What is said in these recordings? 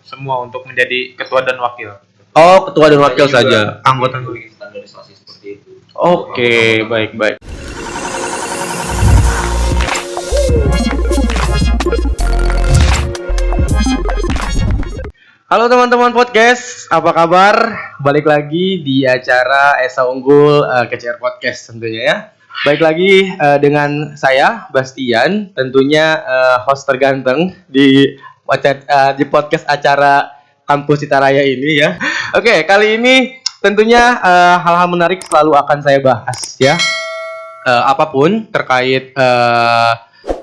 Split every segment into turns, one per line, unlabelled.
semua untuk menjadi ketua dan wakil.
Oh, ketua dan wakil
Juga
saja, anggota.
standarisasi seperti itu.
Oke, baik. Halo teman-teman podcast, apa kabar? Balik lagi di acara Esa Unggul KCR Podcast tentunya ya. Baik lagi dengan saya Bastian, tentunya host terganteng di podcast acara Kampus Citaraya ini ya. Oke, kali ini tentunya hal-hal menarik selalu akan saya bahas ya. Apapun terkait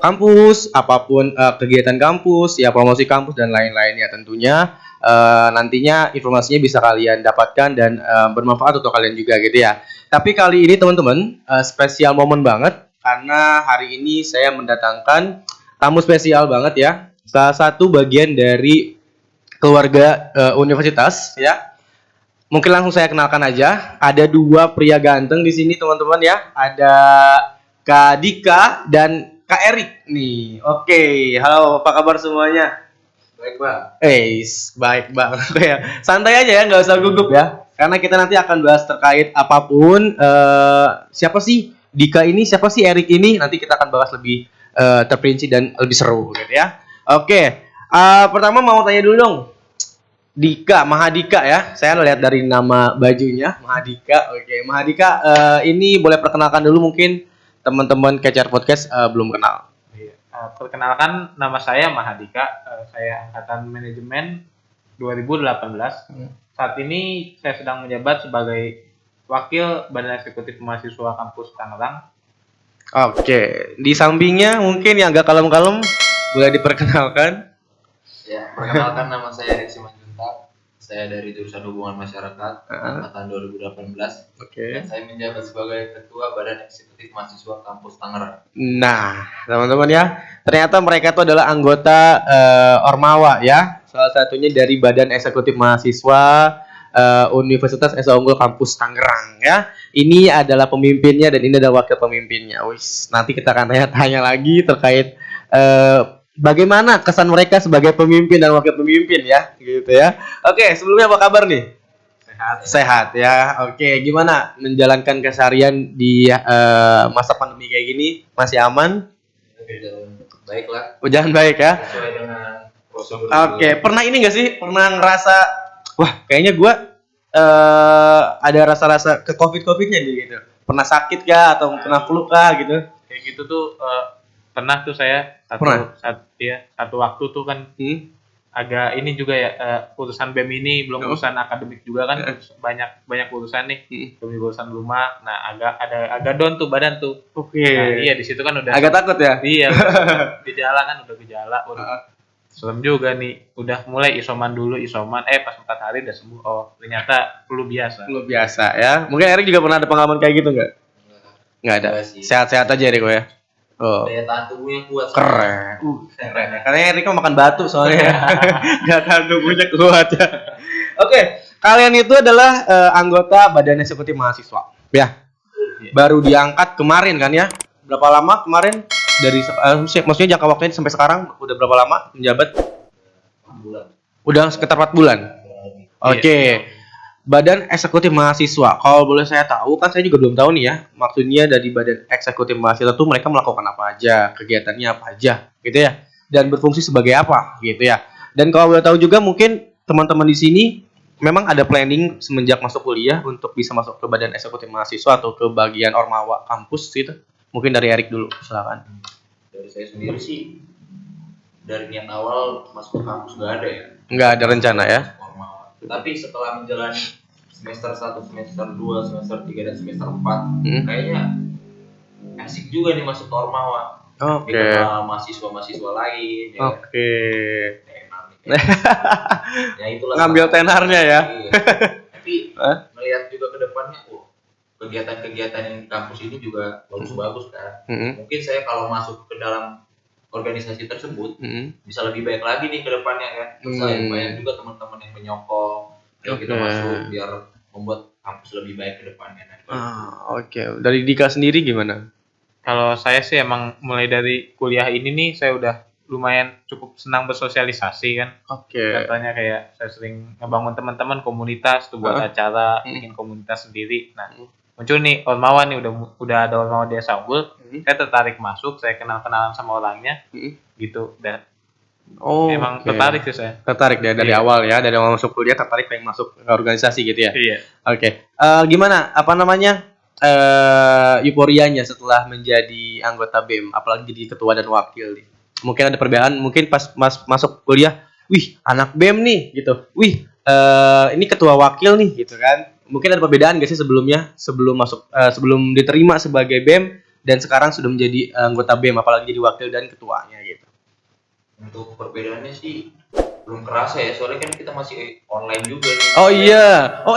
kampus, apapun kegiatan kampus, ya promosi kampus dan lain-lainnya tentunya. Nantinya informasinya bisa kalian dapatkan dan bermanfaat untuk kalian juga gitu ya. Tapi kali ini teman-teman spesial momen banget karena hari ini saya mendatangkan tamu spesial banget ya. Salah satu bagian dari keluarga universitas ya. Mungkin langsung saya kenalkan aja. Ada dua pria ganteng di sini teman-teman ya. Ada Kak Dika dan Kak Erik nih. Oke, halo apa kabar semuanya?
Baik, Pak.
Baik banget ya. Santai aja ya, nggak usah gugup ya. Karena kita nanti akan bahas terkait apapun. Siapa sih Dika ini, siapa sih Erik ini? Nanti kita akan bahas lebih terperinci dan lebih seru gitu ya. Oke, pertama mau tanya dulu dong. Dika, Mahadika ya. Saya lihat dari nama bajunya, Mahadika. Oke, Mahadika ini boleh perkenalkan dulu mungkin teman-teman KCR Podcast belum kenal.
Perkenalkan, nama saya Mahadika, saya angkatan manajemen 2018. Saat ini saya sedang menjabat sebagai wakil Badan Eksekutif Mahasiswa Kampus Tangerang.
Oke, di sampingnya mungkin yang agak kalem-kalem boleh diperkenalkan.
Ya, perkenalkan nama saya Erik Simanjuntak. Saya dari jurusan Hubungan Masyarakat angkatan 2018.
Oke.
Dan saya menjabat sebagai Ketua Badan Eksekutif Mahasiswa Kampus Tangerang.
Nah, teman-teman ya, ternyata mereka itu adalah anggota Ormawa ya. Salah satunya dari Badan Eksekutif Mahasiswa Universitas Esa Unggul Kampus Tangerang ya. Ini adalah pemimpinnya dan ini adalah wakil pemimpinnya. Wis, nanti kita akan tanya-tanya lagi terkait bagaimana kesan mereka sebagai pemimpin dan wakil pemimpin ya, gitu ya. Oke, sebelumnya apa kabar nih? Sehat ya. Oke, gimana menjalankan keseharian di masa pandemi kayak gini? Masih aman?
Baiklah.
Jangan baik ya.
Sesuai dengan prosedur.
Oke, pernah ini nggak sih? Pernah ngerasa, wah kayaknya gue ada rasa-rasa ke COVID-nya nih gitu. Pernah sakit kah atau kena flu kah gitu?
Kayak gitu tuh pernah tuh saya satu waktu tuh kan agak ini juga ya, urusan BEM ini belum urusan akademik juga kan, banyak urusan nih, belum urusan rumah. Nah, agak down tuh badan tuh.
Oke.
Nah, iya di situ kan udah
Agak takut ya?
Iya, gejala. Serem juga nih. Udah mulai isoman pas 4 hari udah sembuh. Oh, ternyata flu biasa.
Flu biasa ya. Mungkin Erik juga pernah ada pengalaman kayak gitu nggak? Nggak ada. Sehat-sehat aja Erik ya. Oh.
Daya tahan tubuhnya kuat.
Keren. Keren ya. Karena Erik kan makan batu soalnya. Daya tahan tubuhnya kuat ya. Oke, kalian itu adalah anggota Badan Eksekutif Mahasiswa. Ya. Baru diangkat kemarin kan ya? Berapa lama kemarin dari maksudnya jangka waktunya sampai sekarang udah berapa lama menjabat?
4 bulan.
Udah sekitar 4 bulan. Oke. Badan Eksekutif Mahasiswa. Kalau boleh saya tahu, kan saya juga belum tahu nih ya. Maksudnya dari Badan Eksekutif Mahasiswa itu mereka melakukan apa aja, kegiatannya apa aja, gitu ya. Dan berfungsi sebagai apa, gitu ya. Dan kalau boleh tahu juga mungkin teman-teman di sini memang ada planning semenjak masuk kuliah untuk bisa masuk ke Badan Eksekutif Mahasiswa atau ke bagian Ormawa kampus gitu. Mungkin dari Erik dulu, silakan.
Dari saya sendiri sih, dari niat awal masuk ke kampus nggak ada ya.
Nggak ada rencana ya.
Tapi setelah menjalani semester 1, semester 2, semester 3, dan semester 4 kayaknya asik juga nih masuk ke Ormawa.
Oke.
Dikenal mahasiswa-mahasiswa lain ya.
Oke.
Ya itulah.
Ngambil tenarnya ya.
Iya. Tapi melihat juga ke depannya, kegiatan-kegiatan yang di kampus ini juga bagus-bagus kan. Mungkin saya kalau masuk ke dalam organisasi tersebut bisa lebih baik lagi nih ke depannya kan. Terus banyak juga teman-teman yang menyokong kita masuk biar membuat kampus lebih baik ke depannya.
Oke. Dari Dika sendiri gimana?
Kalau saya sih emang mulai dari kuliah ini nih saya udah lumayan cukup senang bersosialisasi kan. Contohnya kayak saya sering ngebangun teman-teman komunitas tuh buat acara, bikin komunitas sendiri. Nah, muncul nih Ormawa nih, udah ada Ormawa Desa Unggul. Saya tertarik masuk, saya kenalan sama orangnya. Gitu. Dan emang tertarik sih saya.
Tertarik dari awal ya, dari awal masuk kuliah tertarik pengen masuk ke organisasi gitu ya.
Iya.
Gimana euforianya setelah menjadi anggota BEM, apalagi jadi ketua dan wakil nih? Mungkin ada perbedaan, mungkin pas masuk kuliah, wih anak BEM nih gitu, wih ini ketua wakil nih gitu kan. Mungkin ada perbedaan gak sih sebelumnya, sebelum diterima sebagai BEM dan sekarang sudah menjadi anggota BEM, apalagi jadi wakil dan ketuanya gitu?
Untuk perbedaannya sih belum kerasa ya, soalnya kan kita masih online juga nih.
Oh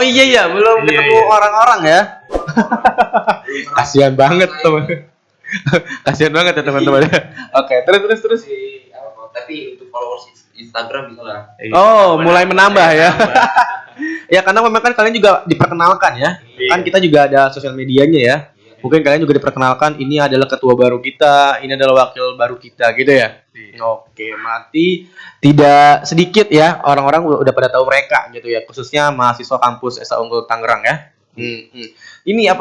iya, belum ketemu orang-orang ya. Kasihan banget teman. Kasihan banget ya teman-teman. Oke, terus.
Tapi untuk followers Instagram bisa lah.
Mulai menambah ya. Ya karena memang kan kalian juga diperkenalkan ya. Kan kita juga ada sosial medianya ya. Mungkin kalian juga diperkenalkan, ini adalah ketua baru kita, ini adalah wakil baru kita gitu ya. Oke, mati tidak sedikit ya orang-orang udah pada tahu mereka gitu ya, khususnya mahasiswa kampus Esa Unggul Tangerang ya. Ini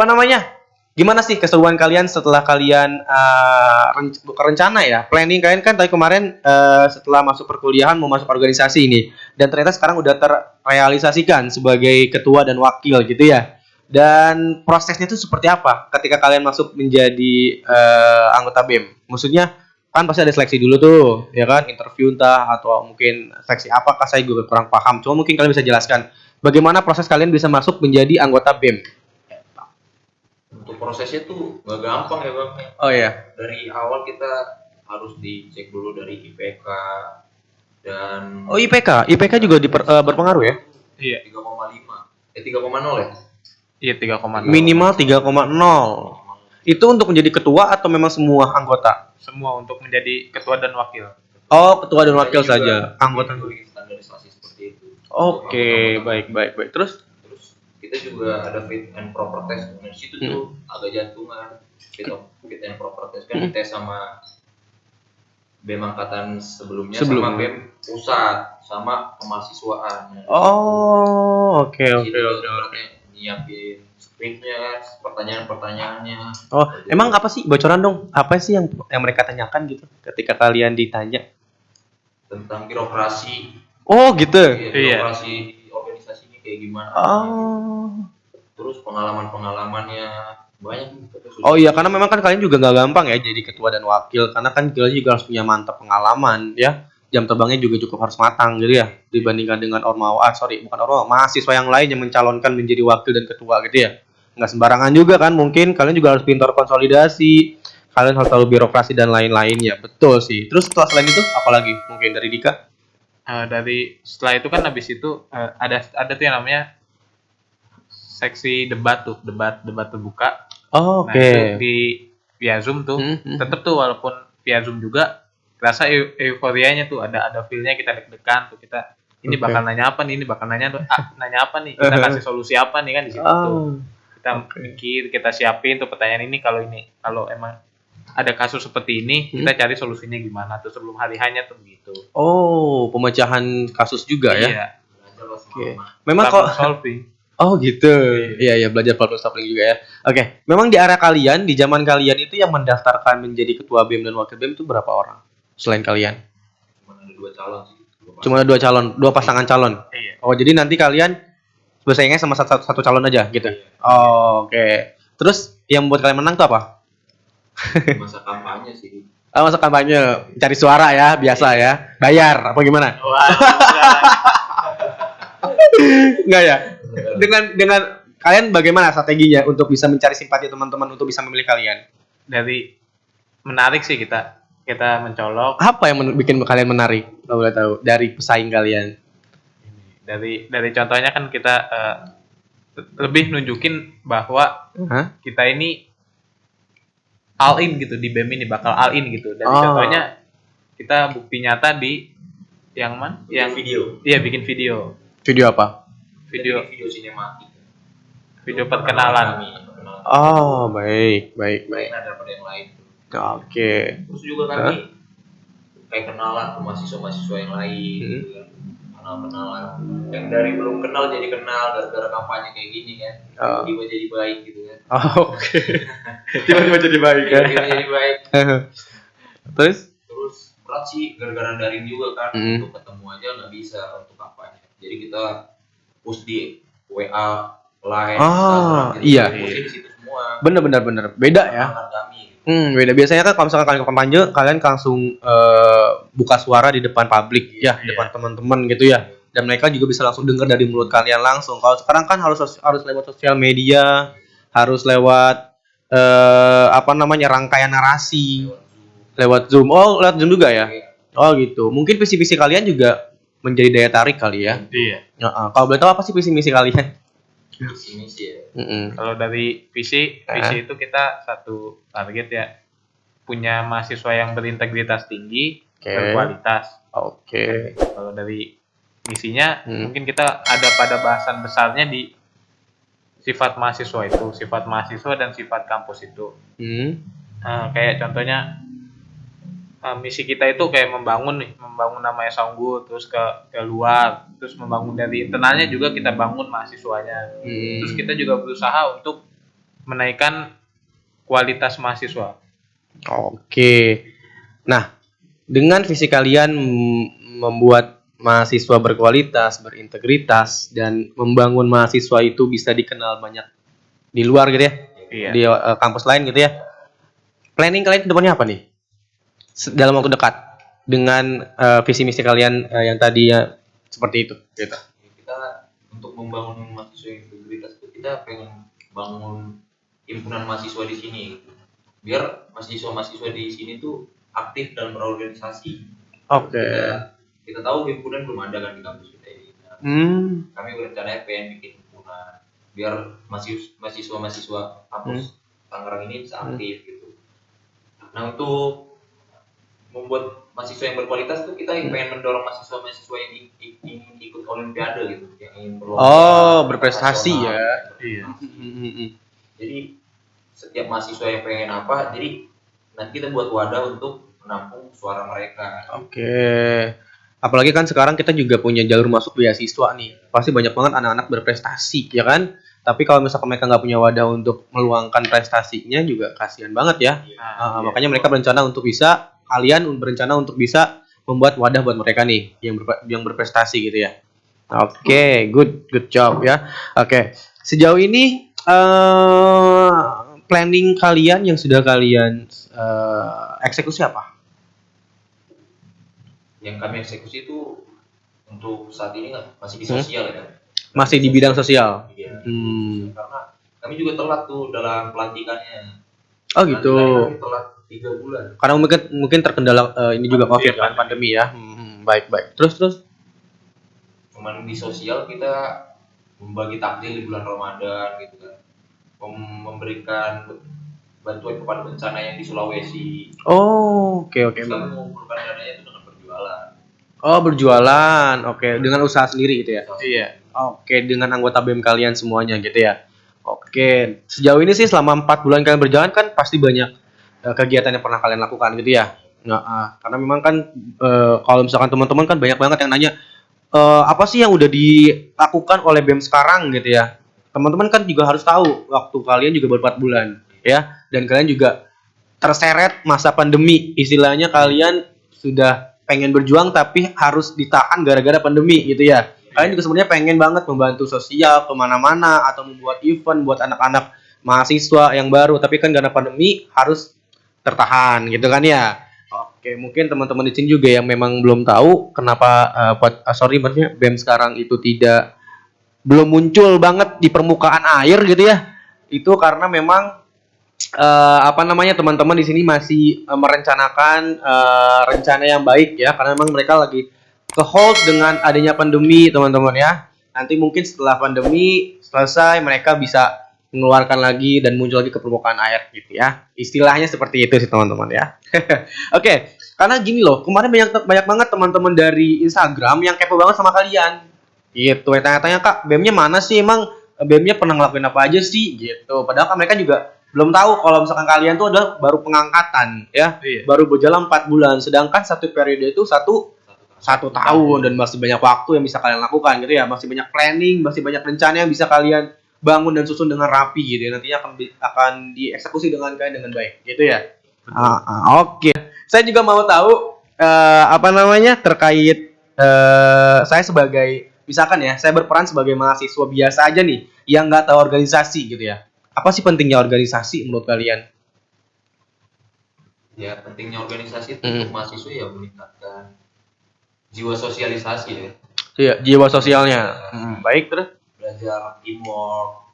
gimana sih keseruan kalian setelah kalian rencana ya, planning kalian kan tadi kemarin setelah masuk perkuliahan mau masuk organisasi ini, dan ternyata sekarang udah terrealisasikan sebagai ketua dan wakil gitu ya. Dan prosesnya itu seperti apa ketika kalian masuk menjadi anggota BEM? Maksudnya kan pasti ada seleksi dulu tuh, ya kan? Interview entah atau mungkin seleksi apakah, saya juga kurang paham. Cuma mungkin kalian bisa jelaskan bagaimana proses kalian bisa masuk menjadi anggota BEM?
Untuk prosesnya tuh gak gampang ya Bang.
Oh iya.
Dari awal kita harus dicek dulu dari IPK dan
IPK juga berpengaruh ya?
Iya. 3,5. 3,0 ya?
Iya, 3,0.
Minimal 3,0. Itu untuk menjadi ketua atau memang semua anggota?
Semua untuk menjadi ketua dan wakil.
Oh, ketua dan wakil saja. Anggota
standarisasi seperti itu.
Oke, baik. Terus
kita juga ada fit and proper test. Di situ tuh agak jantungan. Fit and proper test kan tes sama BEM angkatan sebelumnya. Sama BEM pusat sama kemahasiswaan.
Oh, oke.
Nyiapin skripnya, pertanyaan-pertanyaannya.
Emang apa sih, bocoran dong? Apa sih yang mereka tanyakan gitu ketika kalian ditanya?
Tentang birokrasi.
Oh, gitu.
Birokrasi organisasi ini kayak gimana? Terus pengalamannya banyak.
Oh iya, karena memang kan kalian juga nggak gampang ya jadi ketua dan wakil, karena kan kalian juga harus punya mantap pengalaman ya. Jam terbangnya juga cukup harus matang gitu ya, dibandingkan dengan mahasiswa yang lain yang mencalonkan menjadi wakil dan ketua gitu ya. Nggak sembarangan juga kan, mungkin kalian juga harus pintar konsolidasi, kalian harus tahu birokrasi dan lain-lainnya. Betul sih. Terus setelah selain itu apalagi mungkin dari Dika?
Setelah itu kan habis itu ada tuh yang namanya seksi debat terbuka.
Oke.
Nah, itu via Zoom tuh. Tetap tuh walaupun via Zoom juga rasa euforianya tuh ada feel-nya, kita deg-degan tuh, kita ini bakal nanya apa nih, nanya apa nih, kita kasih solusi apa nih kan di situ tuh. Kita mikir, kita siapin tuh pertanyaan ini, kalau emang ada kasus seperti ini, kita cari solusinya gimana tuh sebelum hari hanya tuh begitu.
Oh, pemecahan kasus juga ya.
Iya.
Oke. Memang kok
solving.
Oh gitu. Iya belajar problem solving juga ya. Oke. Memang di area kalian, di zaman kalian itu yang mendaftarkan menjadi ketua BEM dan wakil BEM itu berapa orang? Selain kalian?
Cuma ada 2 calon sih.
Cuma 2 calon, 2 pasangan calon.
Iya.
Oh, jadi nanti kalian bersaingnya sama satu calon aja gitu.
Iya.
Oh, oke. Terus yang membuat kalian menang tuh apa?
Masa kampanye sih.
Masa kampanye, cari suara ya, biasa ya. Bayar apa gimana? Enggak ya? Dengan kalian bagaimana strateginya untuk bisa mencari simpati teman-teman untuk bisa memilih kalian?
Dari menarik sih kita mencolok.
Apa yang bikin kalian menarik? Kalau boleh tahu dari pesaing kalian.
Dari contohnya kan kita lebih nunjukin bahwa kita ini all in gitu, di BEM ini bakal all in gitu. Dari contohnya kita bukti nyata di yang mana? Yang
video.
Iya, bikin video.
Video apa?
Video sinematik.
Video perkenalan.
Oh, baik.
Ada pada yang lain.
Oke.
Terus juga kami kayak kenalan ke mahasiswa-mahasiswa yang lain gitu kan. Kenalan yang dari belum kenal jadi kenal gara-gara kampanye kayak gini kan. Tiba-tiba jadi baik gitu kan.
Oke. Tiba-tiba jadi baik ya.
Tiba-tiba jadi baik.
Terus
berat sih gara-gara daring juga kan. Untuk ketemu aja nggak bisa untuk kampanye. Jadi kita push di WA, Line, Instagram gitu.
Iya.
Push di situ semua.
Bener. Beda ya. Beda. Biasanya kan kalau misalkan kalian kampanye, kalian langsung buka suara di depan publik ya, depan teman-teman gitu ya. Dan mereka juga bisa langsung dengar dari mulut kalian langsung. Kalau sekarang kan harus lewat sosial media, harus lewat rangkaian narasi, lewat Zoom. Oh, lewat Zoom juga ya. Oh gitu. Mungkin visi-visi kalian juga menjadi daya tarik kali ya.
Iya.
Kalau boleh tahu apa sih visi-misi kalian?
Visi-misi ya.
Kalau dari visi itu kita satu target ya, punya mahasiswa yang berintegritas tinggi, berkualitas.
Oke.
Kalau dari misinya mungkin kita ada pada bahasan besarnya di sifat mahasiswa dan sifat kampus itu. Kayak contohnya misi kita itu kayak membangun nama Esa Unggul, terus ke luar, terus membangun dari internalnya juga kita bangun mahasiswanya. Terus kita juga berusaha untuk menaikkan kualitas mahasiswa.
Oke. Nah, dengan visi kalian membuat mahasiswa berkualitas, berintegritas, dan membangun mahasiswa itu bisa dikenal banyak di luar gitu ya, di kampus lain gitu ya. Planning kalian ke depannya apa nih? Dalam waktu dekat dengan visi misi kalian yang tadi ya seperti itu gitu.
Kita untuk membangun mahasiswa yang berintegritas itu kita pengen bangun himpunan mahasiswa di sini gitu. Biar mahasiswa di sini tuh aktif dalam berorganisasi.
Oke.
Kita tahu himpunan belum ada kan di kampus kita ini. Kami berencana pengen bikin himpunan biar mahasiswa kampus Tangerang ini bisa aktif gitu. Nah, untuk membuat mahasiswa yang berkualitas tuh kita pengen mendorong mahasiswa yang ingin ikut olimpiade gitu, yang ingin
berprestasi ya.
Iya.
Jadi setiap mahasiswa yang pengen apa, jadi nanti kita buat wadah untuk menampung suara mereka.
Oke. Apalagi kan sekarang kita juga punya jalur masuk beasiswa nih. Pasti banyak banget anak-anak berprestasi, ya kan? Tapi kalau misalkan mereka nggak punya wadah untuk meluangkan prestasinya juga kasihan banget ya. Makanya mereka berencana untuk bisa membuat wadah buat mereka nih yang berprestasi gitu ya. Oke, good job ya. Oke. Sejauh ini planning kalian yang sudah kalian eksekusi apa?
Yang kami eksekusi itu untuk saat ini masih di sosial ya.
Masih di bidang sosial.
Iya. Karena kami juga telat tuh dalam pelantikannya.
Oh gitu.
Kami telat 3 bulan.
Karena mungkin terkendala ini juga COVID kan, pandemi ya. Baik. Terus.
Cuman di sosial kita membagi takjil di bulan Ramadan gitu kan. Memberikan bantuan kepada bencana yang di Sulawesi.
Oh, oke.
Kita mengumpulkan dananya itu dengan berjualan.
Oh, berjualan. Oke, dengan usaha sendiri gitu ya.
Iya.
Oke, dengan anggota BEM kalian semuanya gitu ya. Oke, sejauh ini sih selama 4 bulan kalian berjalan kan pasti banyak kegiatan yang pernah kalian lakukan gitu ya. Karena memang kan kalau misalkan teman-teman kan banyak banget yang nanya apa sih yang udah dilakukan oleh BEM sekarang gitu ya. Teman-teman kan juga harus tahu waktu kalian juga baru 4 bulan ya, dan kalian juga terseret masa pandemi. Istilahnya kalian sudah pengen berjuang tapi harus ditahan gara-gara pandemi gitu ya. Kalian juga sebenarnya pengen banget membantu sosial kemana-mana atau membuat event buat anak-anak mahasiswa yang baru, tapi kan karena pandemi harus tertahan gitu kan ya. Oke, mungkin teman-teman di sini juga yang memang belum tahu kenapa maksudnya BEM sekarang itu belum muncul banget di permukaan air gitu ya. Itu karena memang teman-teman di sini masih merencanakan rencana yang baik ya, karena memang mereka lagi ke-hold dengan adanya pandemi, teman-teman ya. Nanti mungkin setelah pandemi selesai mereka bisa mengeluarkan lagi dan muncul lagi ke permukaan air gitu ya. Istilahnya seperti itu sih teman-teman ya. Oke, karena gini loh, kemarin banyak banget teman-teman dari Instagram yang kepo banget sama kalian. Gitu, tanya-tanya Kak, BEM-nya mana sih emang? BEM-nya pernah ngelakuin apa aja sih? Gitu. Padahal kan mereka juga belum tahu kalau misalkan kalian tuh adalah baru pengangkatan ya, baru berjalan 4 bulan, sedangkan satu periode itu satu tahun dan masih banyak waktu yang bisa kalian lakukan gitu ya, masih banyak planning, masih banyak rencana yang bisa kalian bangun dan susun dengan rapi gitu ya, nantinya akan dieksekusi dengan baik gitu ya. Oke. Saya juga mau tahu terkait saya sebagai misalkan ya, saya berperan sebagai mahasiswa biasa aja nih yang nggak tahu organisasi gitu ya. Apa sih pentingnya organisasi menurut kalian?
Ya, pentingnya organisasi itu untuk mahasiswa ya meningkatkan jiwa sosialisasi ya.
Iya, jiwa sosialnya. Baik, terus
belajar teamwork.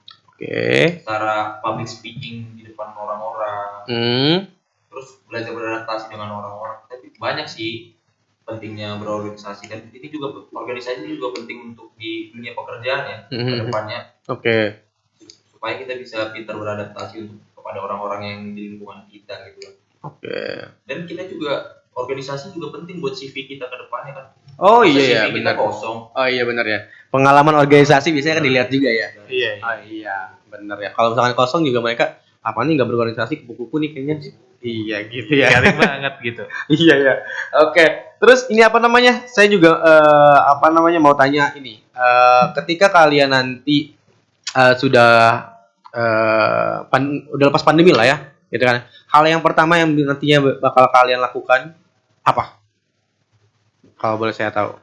Cara public speaking di depan orang-orang. Terus belajar beradaptasi dengan orang-orang. Tapi banyak sih pentingnya berorganisasi, dan ini juga organisasi juga penting untuk di dunia pekerjaan ya ke depannya. Supaya kita bisa pintar beradaptasi untuk kepada orang-orang yang di lingkungan kita gitu. Dan kita juga organisasi juga penting buat CV kita ke depannya kan.
Oh iya, benar.
Kosong.
Oh iya benar ya. Pengalaman organisasi biasanya kan dilihat juga ya.
Iya.
Oh iya, benar ya. Kalau misalkan kosong juga mereka apa nih nggak berorganisasi, kupu-kupu nih kayaknya. Iya gitu ya.
Garing banget gitu.
Iya ya. Oke. Terus ini saya juga mau tanya ini. Ketika kalian nanti sudah udah lepas pandemi lah ya, gitu kan. Hal yang pertama yang nantinya bakal kalian lakukan apa? Kalau boleh saya tahu.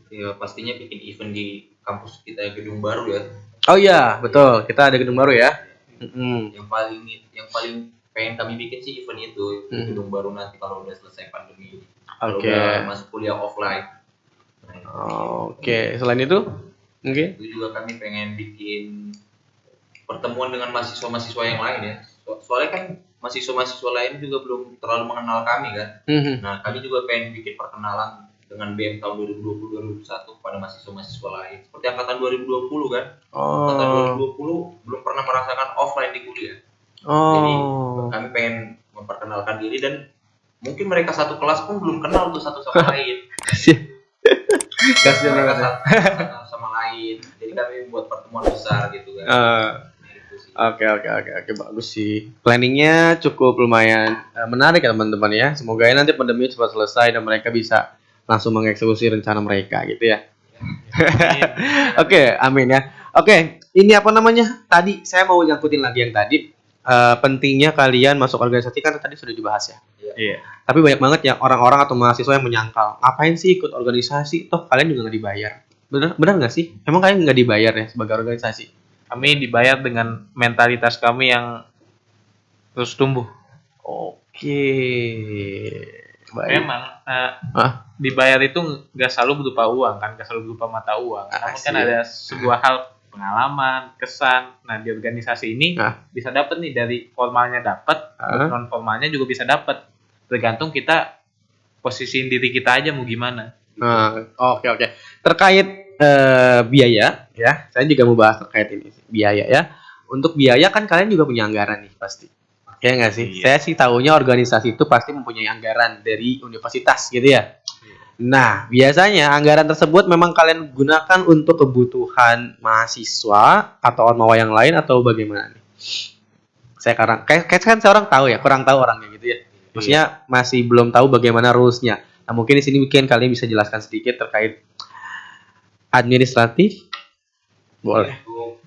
Ya pastinya bikin event di kampus kita, gedung baru ya.
Oh iya, betul. Kita ada gedung baru ya.
Yang paling pengen kami bikin sih event itu gedung baru nanti kalau udah selesai pandemi. Kalau udah masuk kuliah offline.
Selain itu,
itu juga kami pengen bikin pertemuan dengan mahasiswa-mahasiswa yang lain ya. Soalnya kan mahasiswa-mahasiswa lain juga belum terlalu mengenal kami kan. Nah, kami juga pengen bikin perkenalan dengan BM tahun 2020-2021 pada mahasiswa-mahasiswa lain. Seperti angkatan 2020 kan. Angkatan 2020 belum pernah merasakan offline di kuliah. Jadi kami pengen memperkenalkan diri, dan mungkin mereka satu kelas pun belum kenal tuh satu sama lain.
Kasian
mereka satu sama lain. Jadi kami buat pertemuan besar gitu kan.
Oke, bagus sih. Planningnya cukup lumayan menarik ya teman-teman ya. Semoga nanti pandemi cepat selesai dan mereka bisa langsung mengeksekusi rencana mereka gitu ya. Oke, amin ya. Oke, ini tadi saya mau nyangkutin lagi yang tadi. Pentingnya kalian masuk organisasi kan tadi sudah dibahas ya.
Iya.
Tapi banyak banget ya orang-orang atau mahasiswa yang menyangkal, ngapain sih ikut organisasi? Toh kalian juga nggak dibayar. Benar nggak sih? Emang kalian nggak dibayar ya sebagai organisasi?
Kami dibayar dengan mentalitas kami yang terus tumbuh.
Baik.
Memang dibayar itu nggak selalu berupa uang kan, nggak selalu berupa mata uang. Namun kan ada sebuah hal, pengalaman, kesan. Nah, di organisasi ini bisa dapat nih, dari formalnya dapat, non formalnya juga bisa dapat. Tergantung kita posisiin diri kita aja mau gimana.
Oke. Terkait biaya ya, saya juga mau bahas terkait ini biaya ya. Untuk biaya kan kalian juga punya anggaran nih pasti. Ya nggak sih? Iya. Saya sih tahunya organisasi itu pasti mempunyai anggaran dari universitas gitu ya. Nah, biasanya anggaran tersebut memang kalian gunakan untuk kebutuhan mahasiswa atau ormawa yang lain atau bagaimana nih? Saya kan seorang tahu ya, kurang tahu orangnya gitu ya. Maksudnya masih belum tahu bagaimana rules-nya. Nah, mungkin di sini kalian bisa jelaskan sedikit terkait administratif. Boleh.
Untuk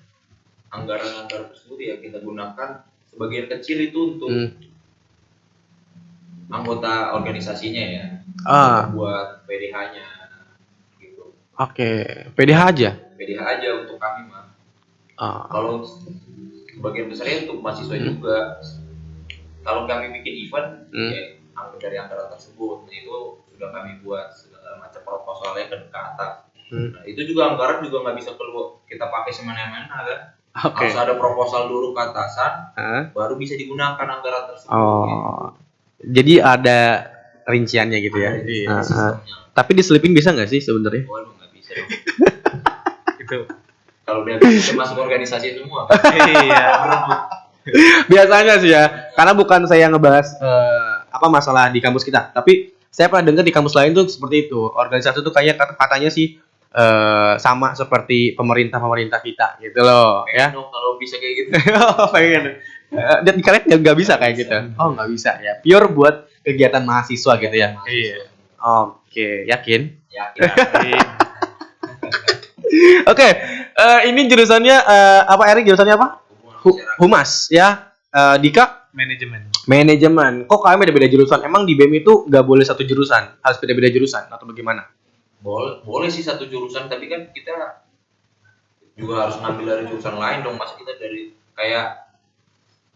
anggaran tersebut ya kita gunakan sebagian kecil itu untuk anggota organisasinya ya. Buat PDH-nya gitu.
PDH aja? PDH
aja untuk kami mah. Kalau sebagian besarnya untuk mahasiswa juga. Kalau kami bikin event, ya dari anggaran tersebut, itu sudah kami buat segala macam proposalnya ke atas. Nah, itu juga anggaran juga nggak bisa keluar kita pakai semena-mena kan. Harus ada proposal dulu ke atasan, baru bisa digunakan anggaran tersebut. Gitu.
Jadi ada rinciannya gitu ya. Tapi diselipin bisa nggak sih sebenarnya?
Waduh, nggak bisa.
Itu
kalau dia bisa masuk organisasi semua.
Iya.
Biasanya sih ya, karena bukan saya ngebahas masalah di kampus kita, tapi saya pernah dengar di kampus lain tuh seperti itu. Organisasi tuh katanya sih sama seperti pemerintah kita gitu loh ya.
Kalau bisa kayak gitu.
Pengen. Dan kalian nggak bisa kayak gitu. Oh nggak bisa ya. Pure buat kegiatan mahasiswa gitu ya.
Iya.
Oke, yakin?
Yakin.
Oke, ini jurusannya apa Erik? Jurusannya apa? Humas ya. Dika? Manajemen. Kok kalian beda-beda jurusan? Emang di BEM itu nggak boleh satu jurusan? Harus beda-beda jurusan atau bagaimana?
Boleh sih satu jurusan, tapi kan kita juga harus ngambil dari jurusan lain dong. Masa kita dari kayak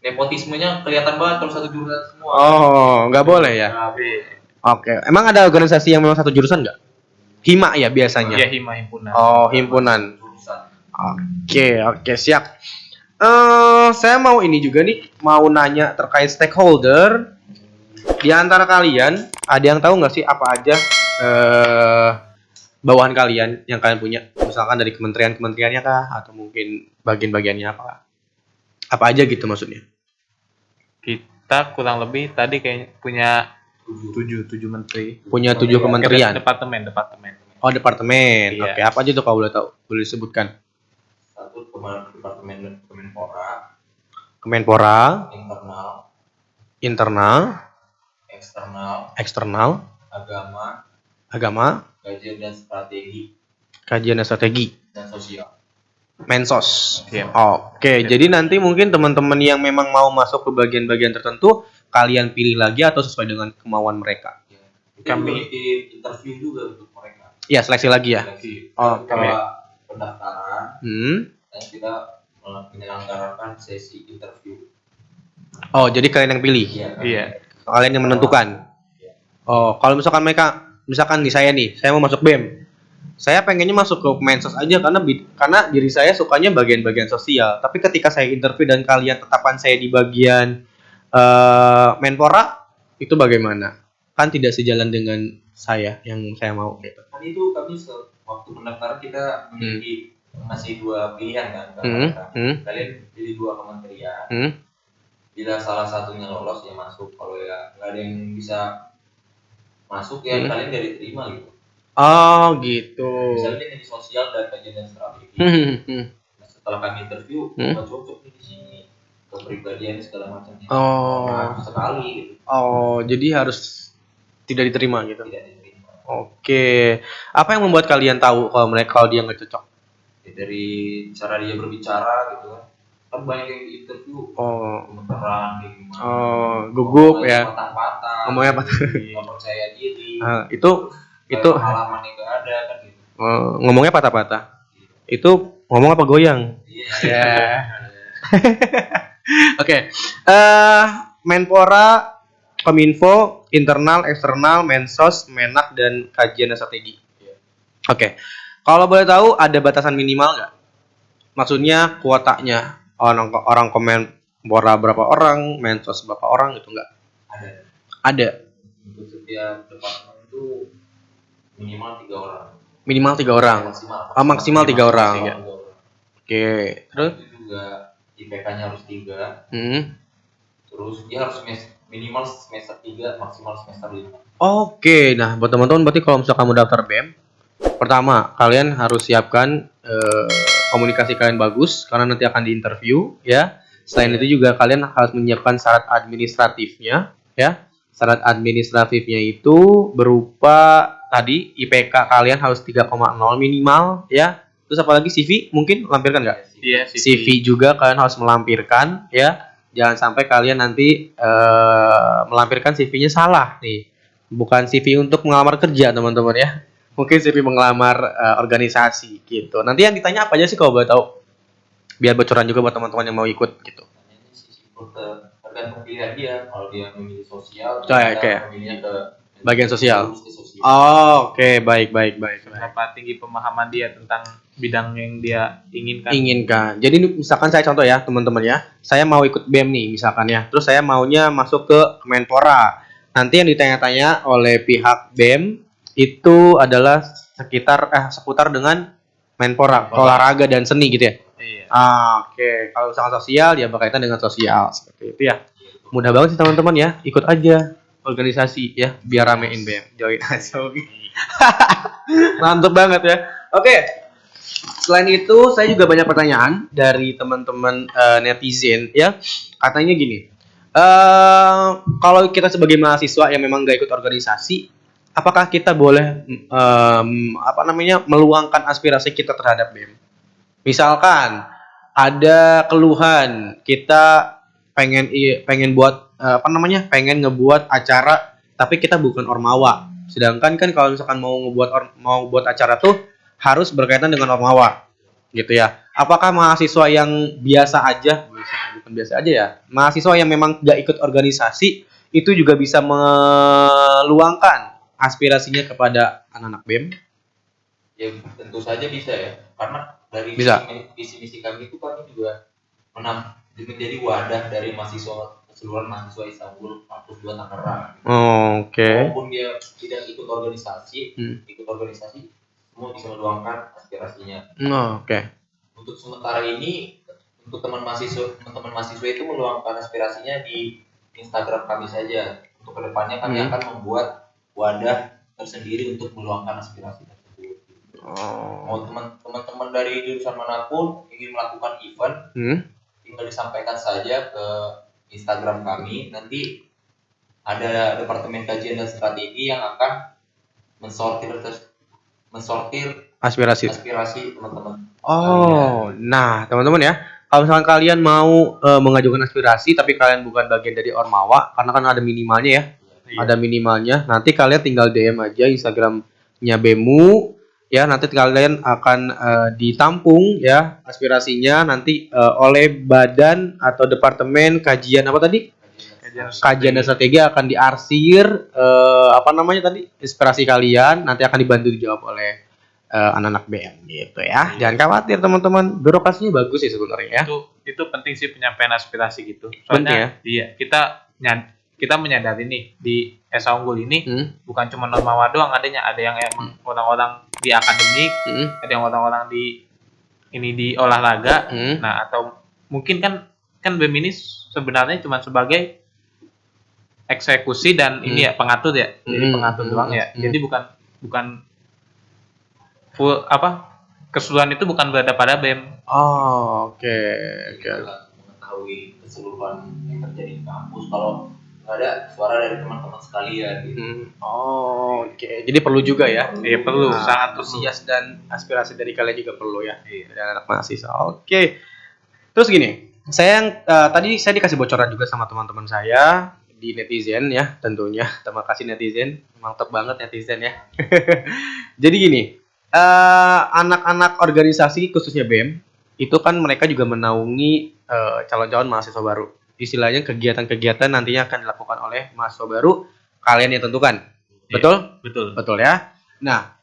nepotismenya kelihatan banget kalau satu jurusan semua.
Oh, nggak boleh ya? Oke, emang ada organisasi yang memang satu jurusan nggak? Hima ya biasanya?
Iya, himpunan.
Oh, himpunan. Oke, siap. Saya mau ini juga nih, mau nanya terkait stakeholder. Di antara kalian, ada yang tahu nggak sih apa aja bawahan kalian yang kalian punya? Misalkan dari kementeriannya kah? Atau mungkin bagian-bagiannya apa? Apa aja gitu maksudnya?
Kita kurang lebih tadi kayak punya 7 menteri.
Punya 7 kementerian.
Departemen.
Oh, departemen.
Iya.
Oke, apa aja tuh kalau boleh tahu? Boleh disebutkan.
Satu departemen
Kemenpora,
internal,
eksternal, agama,
kajian dan
strategi,
dan sosial.
Mensos.
Iya.
Oke, jadi nanti mungkin teman-teman yang memang mau masuk ke bagian-bagian tertentu, kalian pilih lagi atau sesuai dengan kemauan mereka.
Kami interview juga untuk mereka.
Iya, seleksi lagi ya.
Kami pendaftaran dan kita menyelenggarakan sesi interview.
Oh, jadi kalian yang pilih.
Iya.
Kalian yang menentukan. Oh, kalau misalkan misalkan saya mau masuk BEM. Saya pengennya masuk ke Mensos aja karena diri saya sukanya bagian-bagian sosial. Tapi ketika saya interview dan kalian tetapkan saya di bagian Menpora, itu bagaimana? Kan tidak sejalan dengan saya yang saya mau gitu.
Kan itu kami waktu pendaftaran kita memiliki masih 2 pilihan kan. Kalian pilih 2 kementerian. Bila salah satunya lolos ya masuk. Kalau ya nggak ada yang bisa masuk ya kalian nggak diterima gitu.
Oh gitu.
Misalnya di sosial dan kajian dan strategi. Nah, setelah kami interview, nggak cocok nih di sini kepribadian segala macamnya. Nah, sekali gitu.
Oh, jadi harus tidak diterima gitu.
Tidak diterima.
Oke. Apa yang membuat kalian tahu kalau dia nggak cocok?
Ya, dari cara dia berbicara gitu kan. Kan banyak yang di interview. Gemeteran kayak gimana.
Gugup ya.
Ngomongnya patah. Nggak percaya diri.
Itu
pengalaman yang nggak ada kan gitu.
Ngomongnya patah-patah. Itu ngomong apa goyang?
Iya.
Oke. Menpora, Kominfo, internal, eksternal, Mensos, Menak, dan kajian dan strategi. Oke. Kalau boleh tahu ada batasan minimal nggak? Maksudnya kuotanya orang Komenpora berapa orang, Mensos berapa orang itu nggak? Ada.
Untuk setiap departemen itu minimal 3 orang.
Minimal 3 orang. Maksimal 3 orang. Oke. Terus
itu juga IPK-nya harus 3. Terus dia harus minimal semester 3, maksimal semester 5.
Oke, nah buat teman-teman berarti kalau misalkan kamu daftar BEM, pertama kalian harus siapkan komunikasi kalian bagus karena nanti akan diinterview ya. Selain itu juga kalian harus menyiapkan syarat administratifnya ya. Syarat administratifnya itu berupa tadi IPK kalian harus 3,0 minimal ya. Terus apalagi CV mungkin lampirkan nggak?
Iya,
CV juga kalian harus melampirkan ya. Jangan sampai kalian nanti melampirkan CV-nya salah nih. Bukan CV untuk melamar kerja teman-teman ya. Mungkin CV mengelamar organisasi gitu. Nanti yang ditanya apa aja sih kalau boleh tahu? Biar bocoran juga buat teman-teman yang mau ikut gitu.
Ini sih tergantung pilihan dia. Kalau dia memilih sosial,
memilihnya
ke
bagian sosial. Oke, baik.
Berapa tinggi pemahaman dia tentang bidang yang dia inginkan.
Jadi misalkan saya contoh ya teman-teman ya. Saya mau ikut BEM nih misalkan ya. Terus saya maunya masuk ke Kemenpora. Nanti yang ditanya-tanya oleh pihak BEM itu adalah seputar dengan Menpora, olahraga dan seni gitu ya.
Iya.
Oke. Kalau misalkan sosial ya berkaitan dengan sosial seperti itu ya. Mudah banget sih teman-teman ya. Ikut aja organisasi ya biar ramein BEM. Join aja. Mantap banget ya. Oke. Selain itu, saya juga banyak pertanyaan dari teman-teman netizen ya. Katanya gini, kalau kita sebagai mahasiswa yang memang gak ikut organisasi, apakah kita boleh meluangkan aspirasi kita terhadap BEM? Misalkan ada keluhan kita pengen buat pengen ngebuat acara tapi kita bukan ormawa. Sedangkan kan kalau misalkan mau buat acara tuh harus berkaitan dengan ormawa gitu ya. Apakah mahasiswa yang bukan biasa aja ya, mahasiswa yang memang gak ikut organisasi itu juga bisa meluangkan aspirasinya kepada anak-anak BEM?
Ya tentu saja bisa ya, karena dari visi misi kami itu kami juga menjadi wadah dari keseluruhan mahasiswa Istanbul kampus 2 Tangerang. Walaupun dia tidak ikut organisasi, semua bisa meluangkan aspirasinya. Untuk sementara ini, untuk teman-teman mahasiswa itu meluangkan aspirasinya di Instagram kami saja. Untuk kedepannya kami akan membuat wadah tersendiri untuk meluangkan aspirasi tersebut. Mau teman-teman dari jurusan manapun ingin melakukan event, tinggal disampaikan saja ke Instagram kami. Nanti ada departemen kajian dan strategi yang akan mensortir aspirasi teman-teman.
Nah teman-teman ya, kalau misalkan kalian mau mengajukan aspirasi tapi kalian bukan bagian dari ormawa, karena kan ada minimalnya ya, ada minimalnya. Nanti kalian tinggal DM aja Instagramnya BEMU ya, nanti kalian akan ditampung ya aspirasinya nanti oleh badan atau departemen kajian apa tadi? Kajian dan strategi akan diarsir inspirasi kalian nanti akan dibantu dijawab oleh anak-anak BM gitu ya. Jangan khawatir teman-teman, birokrasinya bagus sih sebenarnya ya.
Itu penting sih penyampaian aspirasi gitu. Soalnya iya, kita menyadari nih di Esa Unggul ini bukan cuma normawa doang adanya, ada yang emang orang-orang di akademik, ada yang orang-orang di olahraga. Nah, atau mungkin kan BEM ini sebenarnya cuma sebagai eksekusi dan ini ya pengatur ya. Jadi pengatur doang ya. Jadi bukan full keseluruhan itu bukan berada pada BEM.
Oke.
Mengetahui keseluruhan yang terjadi di kampus kalau ada suara dari teman-teman sekalian gitu.
Oke. Jadi perlu juga ya.
Iya perlu.
Sangat antusias dan aspirasi dari kalian juga perlu ya. Dari anak mahasiswa. Oke. Terus gini, tadi saya dikasih bocoran juga sama teman-teman saya di netizen ya, tentunya. Terima kasih netizen, mantap banget netizen ya. Jadi gini, anak-anak organisasi khususnya BEM itu kan mereka juga menaungi calon-calon mahasiswa baru. Istilahnya kegiatan-kegiatan nantinya akan dilakukan oleh mahasiswa baru kalian yang tentukan. Betul? Betul ya. Nah,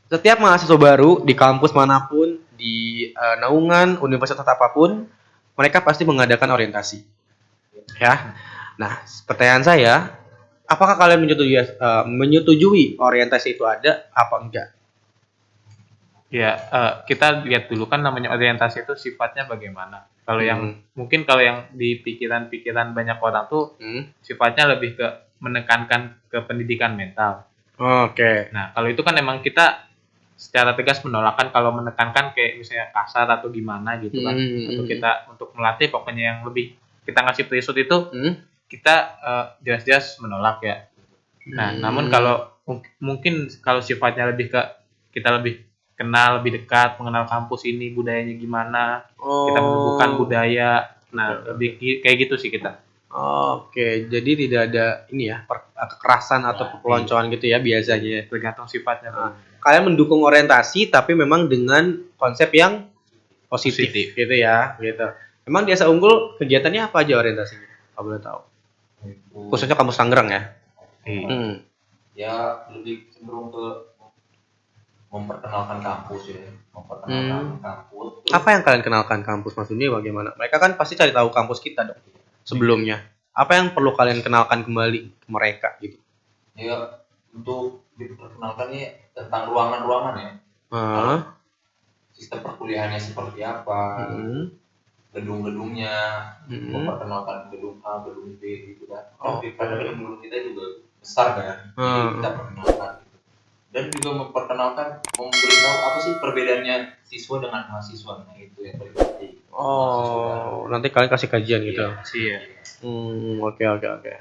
setiap mahasiswa baru di kampus manapun, di naungan universitas apapun, mereka pasti mengadakan orientasi. Ya. Nah, pertanyaan saya, apakah kalian menyetujui orientasi itu ada apa enggak?
Ya, kita lihat dulu kan namanya orientasi itu sifatnya bagaimana. Kalau yang di pikiran banyak orang tuh sifatnya lebih ke menekankan ke pendidikan mental. Nah, kalau itu kan emang kita secara tegas menolakkan kalau menekankan kayak misalnya kasar atau gimana gitu kan. Untuk melatih pokoknya yang lebih kita ngasih prinsip itu kita jelas-jelas menolak ya. Nah, namun kalau mungkin kalau sifatnya lebih ke kita lebih kenal, lebih dekat, mengenal kampus ini budayanya gimana, kita menumbuhkan budaya. Nah, lebih kayak gitu sih kita.
Jadi tidak ada ini ya kekerasan atau peloncoan gitu ya biasanya.
Tergantung sifatnya.
Kalian mendukung orientasi tapi memang dengan konsep yang positif. Gitu ya, gitu. Memang di Esa Unggul kegiatannya apa aja orientasinya? Kalau boleh tahu. Khususnya kampus Tangerang ya.
Ya lebih cenderung ke memperkenalkan kampus ya. Kampus.
Apa yang kalian kenalkan kampus maksudnya bagaimana? Mereka kan pasti cari tahu kampus kita dong sebelumnya. Apa yang perlu kalian kenalkan kembali ke mereka gitu?
Ya untuk diperkenalkan ya tentang ruangan-ruangan ya. Sistem perkuliahannya seperti apa? Gedung-gedungnya, memperkenalkan gedung A, gedung B gitu kan. Pada gedung kita juga besar kan, jadi kita perkenalkan. dan juga memberitahu apa sih perbedaannya siswa dengan mahasiswa. Nah itu yang paling penting.
Nanti kalian kasih kajian gitu.
Iya.
Oke.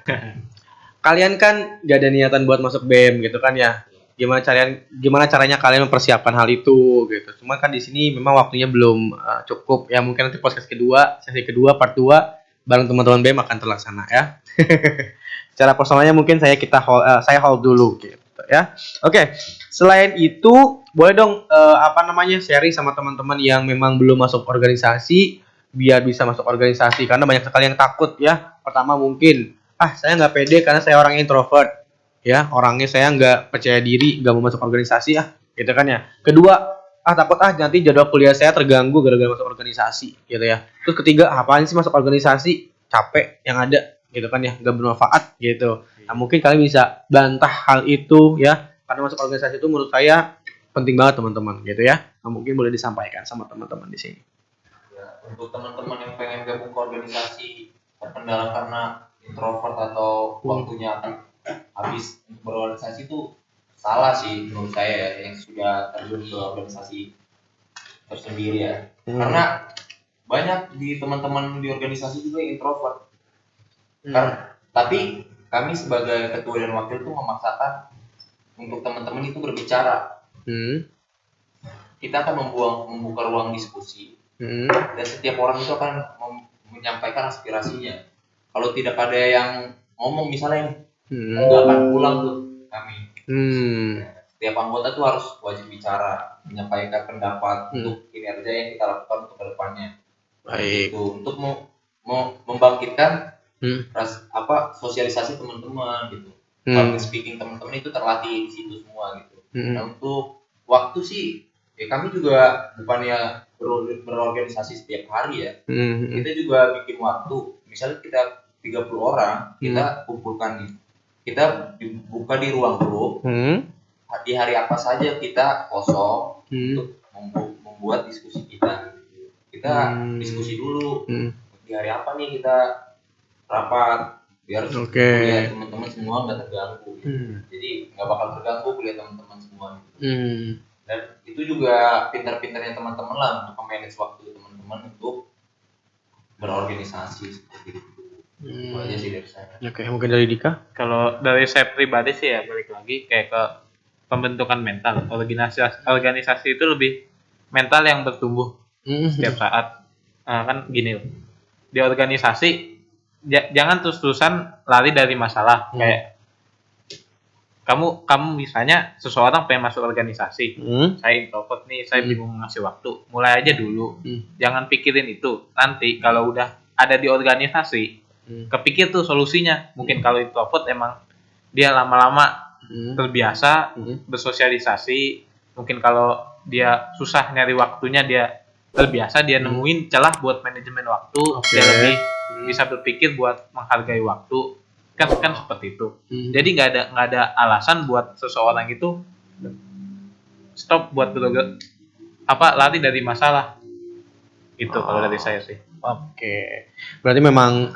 Kalian kan gak ada niatan buat masuk BEM gitu kan ya? Gimana caranya kalian mempersiapkan hal itu gitu. Cuma kan di sini memang waktunya belum cukup ya, mungkin nanti podcast kedua, sesi kedua part 2 bareng teman-teman BEM akan terlaksana ya. Secara personalnya mungkin saya hold dulu gitu ya. Oke. Selain itu boleh dong sharing sama teman-teman yang memang belum masuk organisasi biar bisa masuk organisasi, karena banyak sekali yang takut ya. Pertama mungkin saya nggak pede karena saya orangnya introvert ya, orangnya saya nggak percaya diri, nggak mau masuk organisasi gitu kan ya. Kedua takut nanti jadwal kuliah saya terganggu gara-gara masuk organisasi gitu ya. Terus ketiga, apaan sih masuk organisasi, capek yang ada gitu kan ya, nggak bermanfaat gitu. Nah mungkin kalian bisa bantah hal itu ya, karena masuk organisasi itu menurut saya penting banget teman-teman gitu ya. Nah, mungkin boleh disampaikan sama teman-teman di sini.
Ya, untuk teman-teman yang pengen gabung ke organisasi terkendala karena introvert atau waktunya akan habis berorganisasi itu salah sih menurut saya ya, yang sudah terjun ke organisasi tersendiri ya. Karena banyak di teman-teman di organisasi juga yang introvert. Tapi kami sebagai ketua dan wakil itu memaksakan untuk teman-teman itu berbicara. Kita akan membuka ruang diskusi. Dan setiap orang itu akan menyampaikan aspirasinya. Kalau tidak ada yang ngomong misalnya nggak akan pulang tuh kami. Setiap anggota tuh harus wajib bicara, menyampaikan pendapat untuk kinerja yang kita lakukan untuk kedepannya.
Baik.
Itu untuk membangkitkan sosialisasi teman-teman gitu. Public speaking teman-teman itu terlatih di situ semua gitu. Nah untuk waktu sih ya kami juga bukannya berorganisasi setiap hari ya. Kita juga bikin waktu. Misalnya kita 30 orang, kita kumpulkan kita buka di ruang grup. Di hari apa saja kita kosong untuk membuat diskusi kita. Kita diskusi dulu. Di hari apa nih kita rapat biar kuliah teman-teman semua nggak terganggu. Jadi nggak bakal terganggu kuliah teman-teman semua. Dan itu juga pintar-pintarnya teman-teman lah untuk memanage waktu teman-teman untuk berorganisasi seperti itu. Itu aja sih dari saya.
Oke, mungkin dari Dika?
Kalau dari saya pribadi sih ya balik lagi kayak ke pembentukan mental. Organisasi itu lebih mental yang bertumbuh setiap saat. Kan gini loh. Di organisasi jangan terus-terusan lari dari masalah. Kayak kamu misalnya seseorang pengen masuk organisasi, saya introvert nih, saya bingung ngasih waktu, mulai aja dulu, jangan pikirin itu, nanti kalau udah ada di organisasi, kepikir tuh solusinya. Mungkin kalau introvert emang dia lama-lama terbiasa bersosialisasi, mungkin kalau dia susah nyari waktunya, dia terbiasa, dia nemuin celah buat manajemen waktu, dia lebih bisa berpikir buat menghargai waktu. Kan seperti itu. Jadi nggak ada alasan buat seseorang itu stop buat lari dari masalah. Itu kalau dari saya sih.
Oke. Berarti memang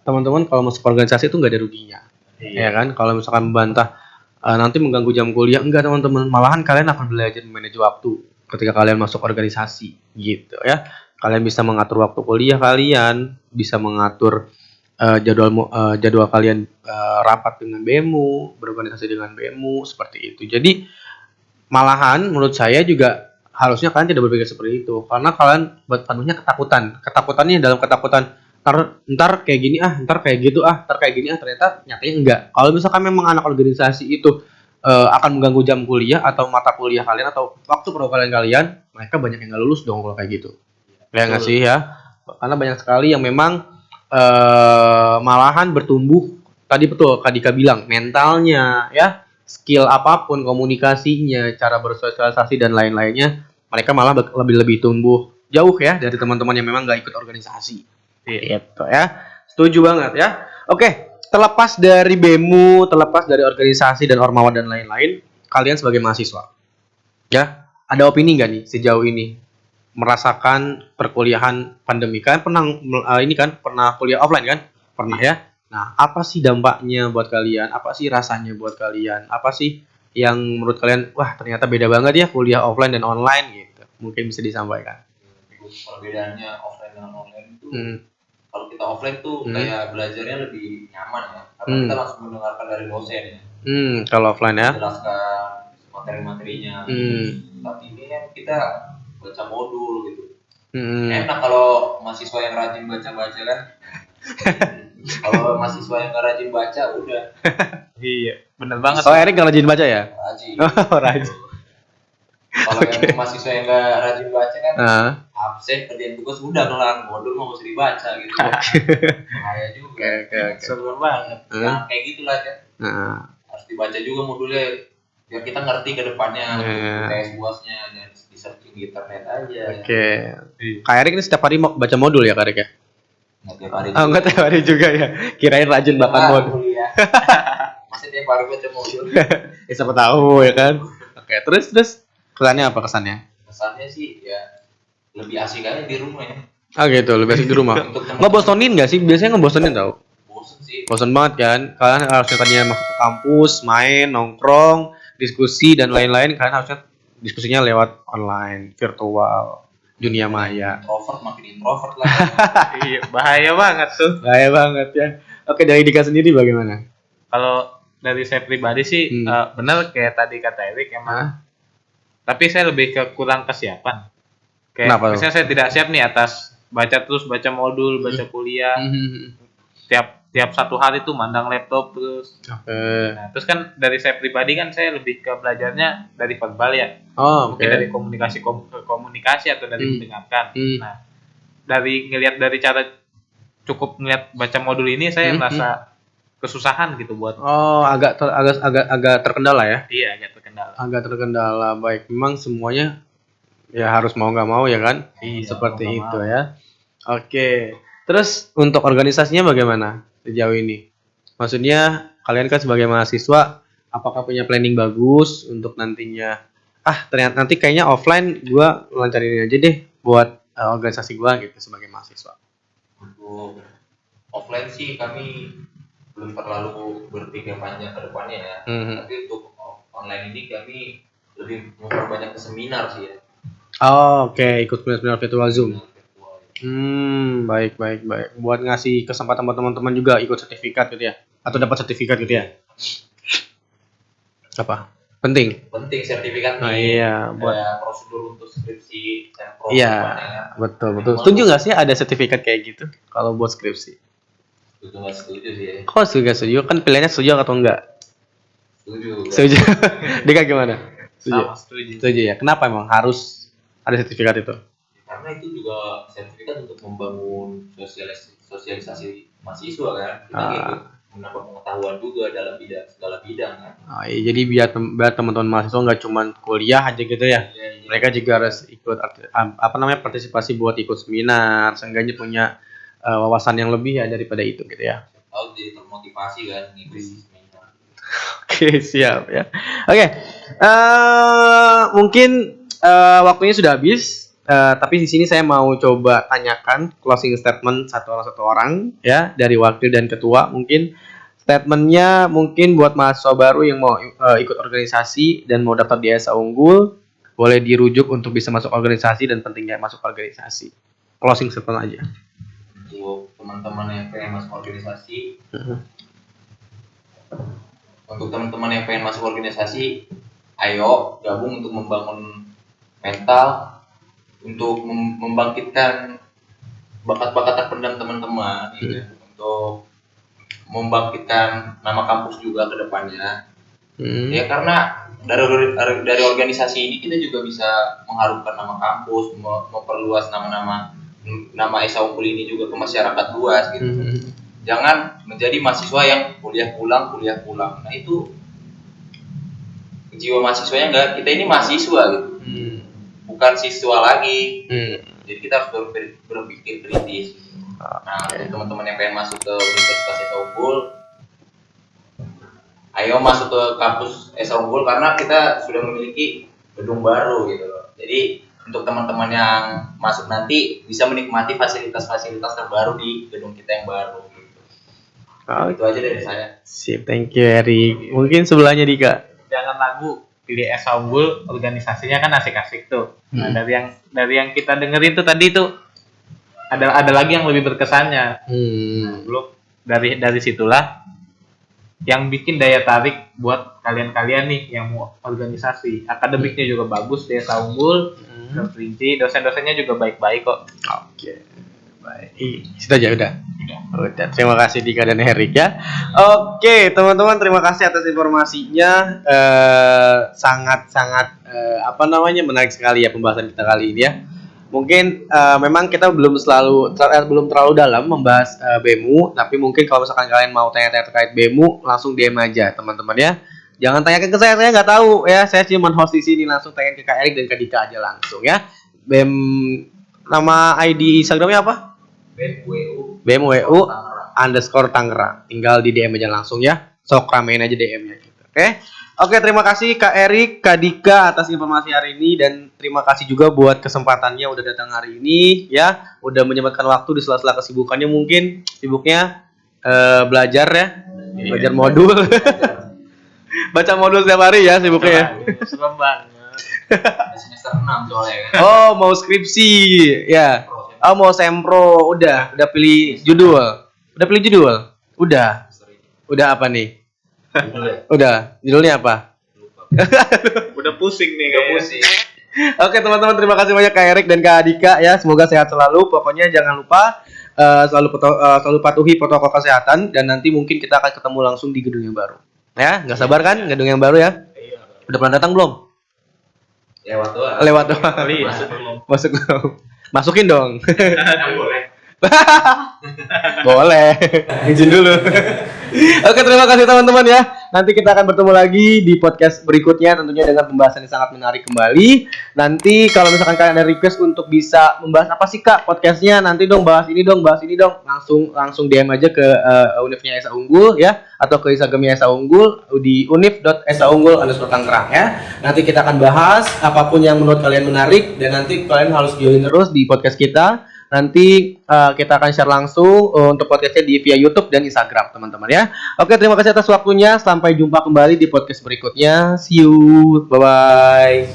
teman-teman kalau masuk organisasi itu nggak ada ruginya. Ya kan? Kalau misalkan membantah nanti mengganggu jam kuliah, enggak teman-teman. Malahan kalian akan belajar manage waktu ketika kalian masuk organisasi gitu ya. Kalian bisa mengatur waktu kuliah kalian, bisa mengatur jadwal kalian rapat dengan BEMU, berorganisasi dengan BEMU, seperti itu. Jadi malahan menurut saya juga harusnya kalian tidak berpikir seperti itu, karena kalian penuhnya ketakutannya dalam ketakutan ntar kayak gini ntar kayak gitu ntar kayak gini ternyata nyatanya enggak. Kalau misalkan memang anak organisasi itu akan mengganggu jam kuliah atau mata kuliah kalian atau waktu perkuliahan kalian, mereka banyak yang nggak lulus dong kalau kayak gitu. Ya nggak sih ya? Karena banyak sekali yang memang malahan bertumbuh, tadi betul Kak Dika bilang, mentalnya ya, skill apapun, komunikasinya, cara bersosialisasi dan lain-lainnya, mereka malah lebih tumbuh jauh ya dari teman-teman yang memang nggak ikut organisasi. Gitu ya, setuju banget ya. Oke, terlepas dari BEMU, terlepas dari organisasi dan ormawa dan lain-lain, kalian sebagai mahasiswa ya, ada opini nggak nih sejauh ini merasakan perkuliahan pandemi? Kan pernah pernah kuliah offline kan? Pernah ya. Nah, apa sih dampaknya buat kalian? Apa sih rasanya buat kalian? Apa sih yang menurut kalian wah ternyata beda banget ya kuliah offline dan online gitu? Mungkin bisa disampaikan.
Perbedaannya offline dengan online itu kalau kita offline tuh kayak belajarnya lebih nyaman ya, karena kita langsung mendengarkan dari dosen ya.
Kalau offline ya.
Jelaskan materi-materinya. Saat ini kan kita baca modul gitu. Enak kalau mahasiswa yang rajin baca-baca kan. Kalau mahasiswa yang gak rajin baca udah.
Iya, bener banget.
Oh, Erik gak rajin baca ya?
Rajin.
Oh, rajin.
Kalau yang mahasiswa yang gak rajin baca kan absen kerjaan tugas udah kelar, modul mau usah dibaca gitu. Bahaya juga.
Seru banget.
Nah, kayak gitulah kan. Harus dibaca juga modulnya biar kita ngerti ke depannya. UTS UASnya dan di searching di internet aja.
Kak Erik ini setiap hari mau baca modul ya Kak Erik ya?
Nggak tiap hari.
Nggak tiap hari juga ya. Kirain rajin bahkan modul.
Masih tiap hari baca modul.
Ya siapa tahu ya kan. Oke, terus kesannya apa kesannya?
Kesannya sih ya lebih asik aja di rumah ya.
Gitu, lebih asik di rumah. Ngebosenin nggak sih? Biasanya ngebosenin tau.
Bosen sih.
Bosen banget kan? Kalian harusnya tadinya masuk ke kampus, main, nongkrong, diskusi dan lain-lain. Kalian harusnya diskusinya lewat online, virtual, dunia maya.
Introvert makin introvert lah.
Iya, bahaya banget tuh.
Bahaya banget ya. Oke, dari Dika sendiri bagaimana?
Kalau dari saya pribadi sih benar kayak tadi kata Erik emang. Tapi saya lebih ke kurang kesiapan. Kayak misalnya saya tidak siap nih atas baca modul, baca kuliah. Tiap satu hari tuh mandang laptop terus. Nah, terus kan dari saya pribadi kan saya lebih ke belajarnya dari verbal ya. Mungkin dari komunikasi atau dari mendengarkan. Nah, dari cara cukup ngeliat baca modul ini saya merasa kesusahan gitu buat.
Agak terkendala ya?
Iya, agak terkendala.
Agak terkendala. Baik, memang semuanya ya harus mau nggak mau ya kan? Seperti itu ya. Oke. Terus untuk organisasinya bagaimana sejauh ini? Maksudnya kalian kan sebagai mahasiswa, apakah punya planning bagus untuk nantinya? Ternyata nanti kayaknya offline gue lancarin aja deh buat organisasi gue gitu sebagai mahasiswa.
Untuk offline sih kami belum terlalu berpikir panjang ke depannya ya. Tapi untuk online ini kami lebih memperbanyak ke seminar sih ya.
Ikut seminar virtual Zoom. Baik. Buat ngasih kesempatan buat teman-teman juga ikut sertifikat gitu ya, atau dapat sertifikat gitu ya. Apa? Penting
sertifikat nih.
Iya, buat
prosedur untuk skripsi dan
Iya, betul. Setuju nggak sih ada sertifikat kayak gitu kalau buat skripsi?
Setuju sih ya.
Kok setuju? Kan pilihannya setuju atau enggak? Setuju. Dika gimana? Setuju ya. Kenapa emang harus ada sertifikat itu?
Karena itu juga sertifikat untuk membangun sosialisasi mahasiswa kan. Kita gitu menambah pengetahuan juga dalam segala bidang kan.
Jadi biar teman-teman mahasiswa nggak cuma kuliah aja gitu ya. Iya. Mereka juga harus ikut partisipasi buat ikut seminar, seenggaknya punya wawasan yang lebih ya daripada itu gitu ya.
Tahu jadi termotivasi kan ngikutin seminar.
Oke, siap ya. Oke. Mungkin waktunya sudah habis. Tapi di sini saya mau coba tanyakan closing statement satu orang ya dari wakil dan ketua. Mungkin statementnya mungkin buat mahasiswa baru yang mau ikut organisasi dan mau daftar di ESA Unggul, boleh dirujuk untuk bisa masuk organisasi dan pentingnya masuk organisasi. Closing statement aja.
Untuk teman-teman yang pengen masuk organisasi, ayo gabung untuk membangun mental, untuk membangkitkan bakat-bakat terpendam teman-teman, untuk membangkitkan nama kampus juga ke depannya. Ya karena dari organisasi ini kita juga bisa mengharumkan nama kampus, memperluas nama ESA Unggul ini juga ke masyarakat luas gitu. Jangan menjadi mahasiswa yang kuliah pulang. Nah itu jiwa mahasiswanya enggak, kita ini mahasiswa gitu. Bukan siswa lagi. Jadi kita harus berpikir kritis. Nah, untuk teman-teman yang pengen masuk ke Universitas ESA Unggul, ayo masuk ke kampus ESA Unggul karena kita sudah memiliki gedung baru gitu loh. Jadi untuk teman-teman yang masuk nanti bisa menikmati fasilitas-fasilitas terbaru di gedung kita yang baru gitu. Itu aja dari saya.
Sip, thank you Erik. Mungkin sebelahnya Dika.
jangan ragu, pilih Esa Unggul, organisasinya kan asik-asik tuh. Nah, dari yang kita dengerin tuh tadi tuh ada lagi yang lebih berkesannya. Nah, belum dari situlah yang bikin daya tarik buat kalian-kalian nih yang mau organisasi. Akademiknya juga bagus, Esa Unggul, terperinci, dosen-dosennya juga baik-baik kok.
Oke. Baik. Sudah aja udah. Terima kasih Dika dan Herik ya. Oke, teman-teman, terima kasih atas informasinya. Sangat-sangat menarik sekali ya pembahasan kita kali ini ya. Mungkin memang kita belum terlalu dalam membahas BEMU, tapi mungkin kalau misalkan kalian mau tanya-tanya terkait BEMU, langsung DM aja teman-teman ya. Jangan tanyakan ke saya nggak tahu ya. Saya cuma host di sini, langsung tanya ke Kak Erik dan Kak Dika aja langsung ya. BEM, nama ID Instagramnya apa? BEMWU _Tangerang. Tinggal di DM aja langsung ya. Sok ramein aja DM-nya gitu. Oke, terima kasih Kak Erik, Kak Dika atas informasi hari ini, dan terima kasih juga buat kesempatannya udah datang hari ini ya. Udah menyempatkan waktu di sela-sela kesibukannya, mungkin sibuknya belajar ya. Belajar modul. Baca modul setiap hari ya sibuknya ya.
Serem banget.
Semester 6 soalnya kan.
Oh, mau skripsi ya. Oh, mau sempro. Udah pilih judul. Udah apa nih? Udah. Judulnya apa?
Udah pusing nih kayaknya.
Oke, teman-teman, terima kasih banyak Kak Erik dan Kak Dika ya. Semoga sehat selalu. Pokoknya jangan lupa selalu patuhi protokol kesehatan, dan nanti mungkin kita akan ketemu langsung di gedung yang baru. Ya, nggak sabar kan gedung yang baru ya? Udah pernah datang belum? Lewat doang. Masuk belum? Masukin dong. Boleh. Izin dulu. Oke, terima kasih teman-teman ya. Nanti kita akan bertemu lagi di podcast berikutnya, tentunya dengan pembahasan yang sangat menarik kembali. Nanti kalau misalkan kalian ada request untuk bisa membahas apa sih Kak podcastnya, nanti bahas ini dong. Langsung DM aja ke Univnya Esa Unggul ya, atau ke Instagramnya Esa Unggul di univ.esaunggul_Tangerang ya. Nanti kita akan bahas apapun yang menurut kalian menarik, dan nanti kalian harus join terus di podcast kita. Nanti kita akan share langsung untuk podcastnya via YouTube dan Instagram, teman-teman ya. Oke, terima kasih atas waktunya. Sampai jumpa kembali di podcast berikutnya. See you. Bye-bye.